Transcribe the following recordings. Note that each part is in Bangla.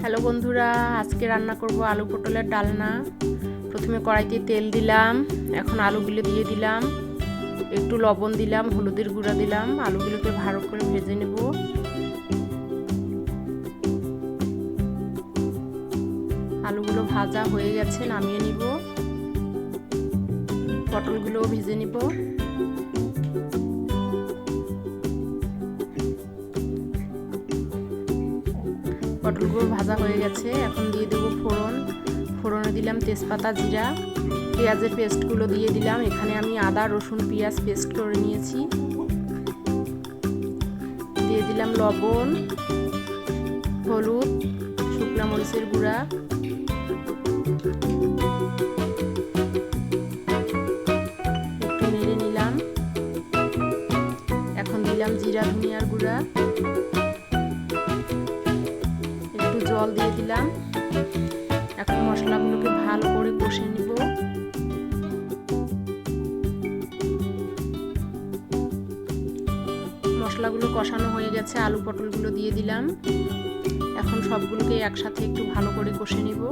হ্যালো বন্ধুরা, আজকে রান্না করব আলু পটলের ডালনা। প্রথমে কড়াইতে তেল দিলাম, এখন আলুগুলো দিয়ে দিলাম, একটু লবণ দিলাম, হলুদের গুঁড়া দিলাম, আলুগুলোকে ভালো করে ভেজে নেব। আলুগুলো ভাজা হয়ে গেছে, নামিয়ে নিব। পটলগুলোও ভেজে নিব। পটলগুলো ভাজা হয়ে গেছে, এখন দিয়ে দেবো ফোড়ন। ফোড়নে দিলাম তেজপাতা, জিরা, পেঁয়াজের পেস্টগুলো দিয়ে দিলাম। এখানে আমি আদা রসুন পেঁয়াজ পেস্ট করে নিয়েছি। দিয়ে দিলাম লবণ, হলুদ, শুকনো মরিচের গুঁড়া, একটু নেড়ে নিলাম। এখন দিলাম জিরা ধনিয়ার গুঁড়া, একটু জল দিয়ে দিলাম। এখন মশলাগুলোকে ভালো করে কষে নিব। মশলাগুলো কষানো হয়ে গেছে, আলু পটলগুলো দিয়ে দিলাম। এখন সবগুলোকে একসাথে একটু ভালো করে কষে নিব।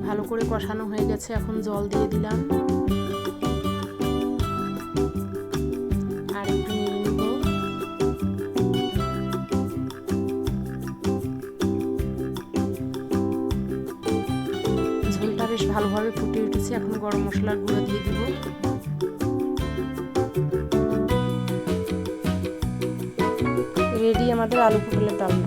ভালো করে কষানো হয়ে গেছে, এখন জল দিয়ে দিলাম। আর একটু নেড়ে নেব। ঝোলটা বেশ ভালোভাবে ফুটে উঠেছে, এখন গরম মশলার গুঁড়ো দিয়ে দিব। রেডি আমাদের আলু পটলের ডালনা।